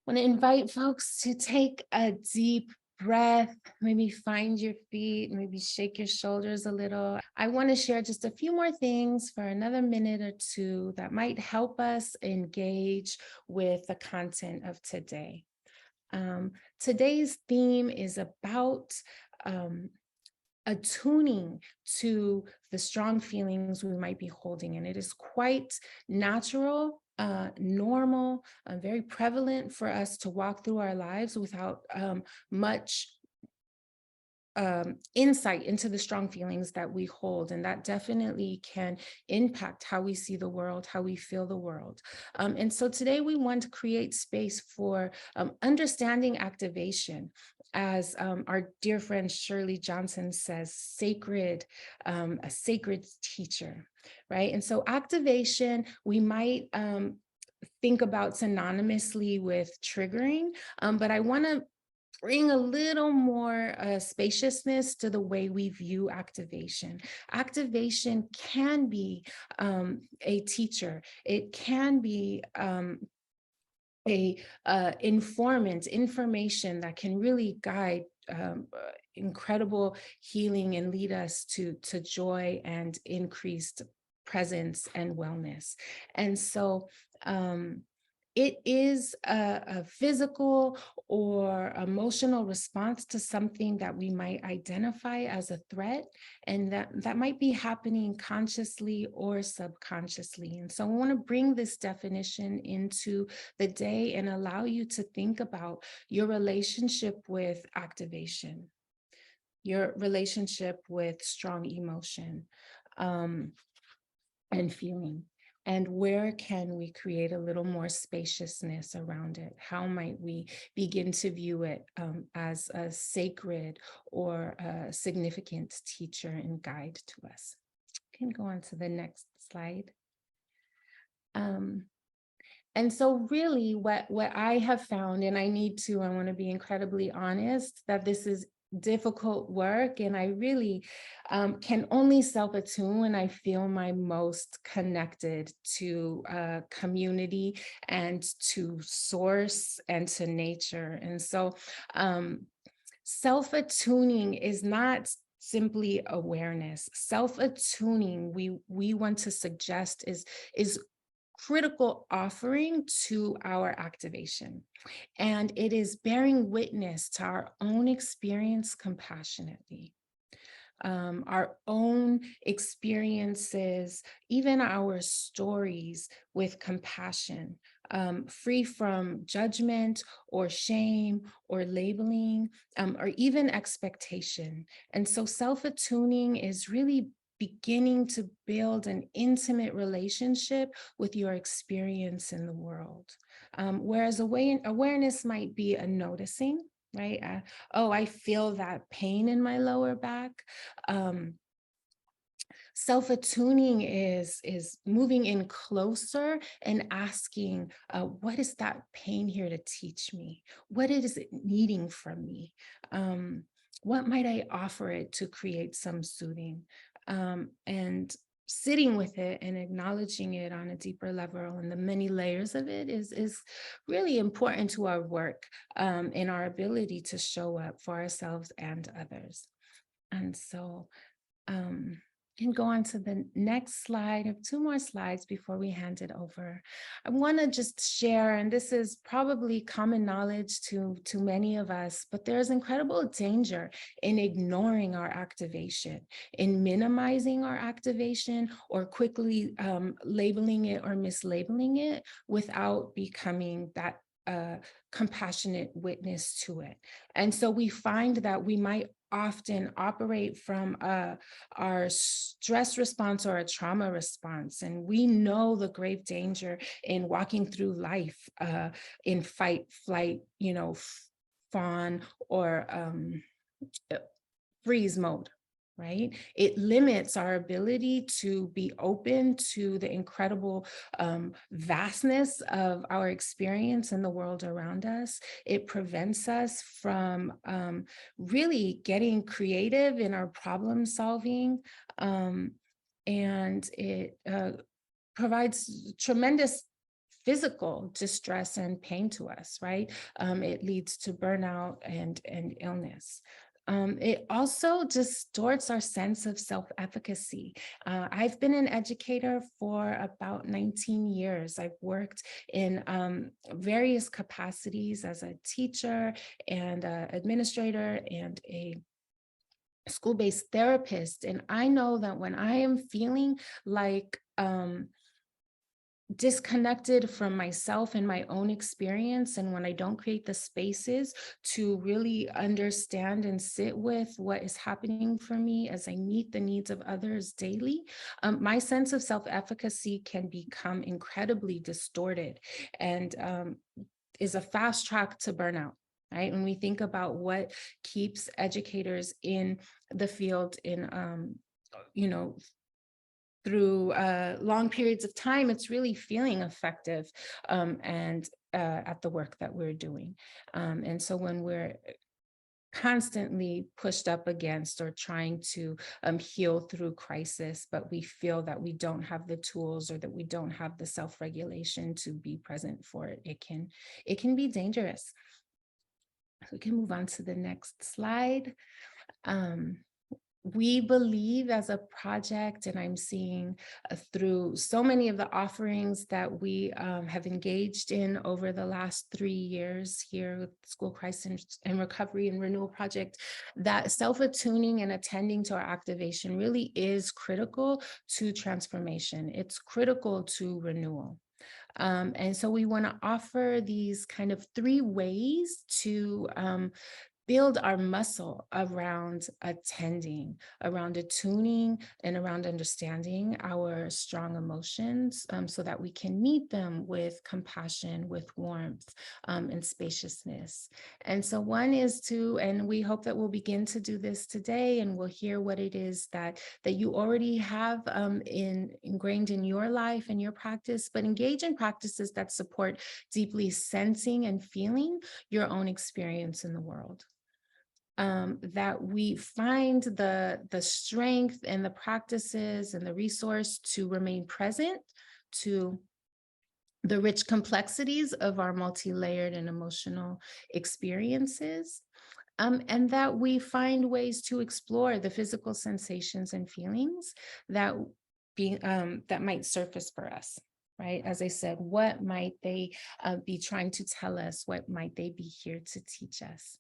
Want to invite folks to take a deep breath, maybe find your feet, maybe shake your shoulders a little. I want to share just a few more things for another minute or two that might help us engage with the content of today. Today's theme is about um, attuning to the strong feelings we might be holding. And it is quite natural, normal, very prevalent for us to walk through our lives without much insight into the strong feelings that we hold. And that definitely can impact how we see the world, how we feel the world. And so today we want to create space for understanding activation. As our dear friend Shirley Johnson says, a sacred teacher, right? And so activation, we might think about synonymously with triggering, but I want to bring a little more spaciousness to the way we view activation. Activation can be a teacher. It can be a information that can really guide incredible healing and lead us to joy and increased presence and wellness. And so it is a physical or emotional response to something that we might identify as a threat, and that might be happening consciously or subconsciously. And so I want to bring this definition into the day and allow you to think about your relationship with activation, your relationship with strong emotion and feeling. And where can we create a little more spaciousness around it? How might we begin to view it as a sacred or a significant teacher and guide to us? You can go on to the next slide. And so really what I have found, and I want to be incredibly honest, that this is difficult work, and I really can only self-attune when I feel my most connected to community and to source and to nature. And so self-attuning is not simply awareness. Self-attuning, we want to suggest is critical offering to our activation. And it is bearing witness to our own experience compassionately, our own experiences, even our stories with compassion, free from judgment or shame or labeling, or even expectation. And so self-attuning is really beginning to build an intimate relationship with your experience in the world. Whereas awareness might be a noticing, right? Oh, I feel that pain in my lower back. Self-attuning is moving in closer and asking, what is that pain here to teach me? What is it needing from me? What might I offer it to create some soothing? And sitting with it and acknowledging it on a deeper level and the many layers of it is really important to our work and our ability to show up for ourselves and others. And so can go on to the next slide, of two more slides before we hand it over. I want to just share, and this is probably common knowledge to many of us, but there's incredible danger in ignoring our activation, in minimizing our activation, or quickly labeling it or mislabeling it without becoming that compassionate witness to it. And so we find that we might often operate from our stress response or a trauma response. And we know the grave danger in walking through life in fight, flight, fawn, or freeze mode. Right? It limits our ability to be open to the incredible vastness of our experience in the world around us. It prevents us from really getting creative in our problem solving. And it provides tremendous physical distress and pain to us, right? It leads to burnout and illness. It also distorts our sense of self-efficacy. I've been an educator for about 19 years. I've worked in various capacities as a teacher and administrator and a school-based therapist. And I know that when I am feeling like disconnected from myself and my own experience, and when I don't create the spaces to really understand and sit with what is happening for me as I meet the needs of others daily, my sense of self-efficacy can become incredibly distorted and is a fast track to burnout. Right. When we think about what keeps educators in the field in you know, through long periods of time, it's really feeling effective and at the work that we're doing. And so when we're constantly pushed up against or trying to heal through crisis, but we feel that we don't have the tools or that we don't have the self-regulation to be present for it, it can be dangerous. We can move on to the next slide. Um, we believe as a project, and I'm seeing through so many of the offerings that we have engaged in over the last 3 years here with School Crisis and Recovery and Renewal Project, that self-attuning and attending to our activation really is critical to transformation. It's critical to renewal. And so we want to offer these kind of 3 ways to build our muscle around attending, around attuning, and around understanding our strong emotions so that we can meet them with compassion, with warmth, and spaciousness. And so one is to, and we hope that we'll begin to do this today, and we'll hear what it is that you already have ingrained in your life and your practice, but engage in practices that support deeply sensing and feeling your own experience in the world. That we find the strength and the practices and the resource to remain present to the rich complexities of our multi-layered and emotional experiences. And that we find ways to explore the physical sensations and feelings that that might surface for us. Right? As I said, what might they be trying to tell us? What might they be here to teach us?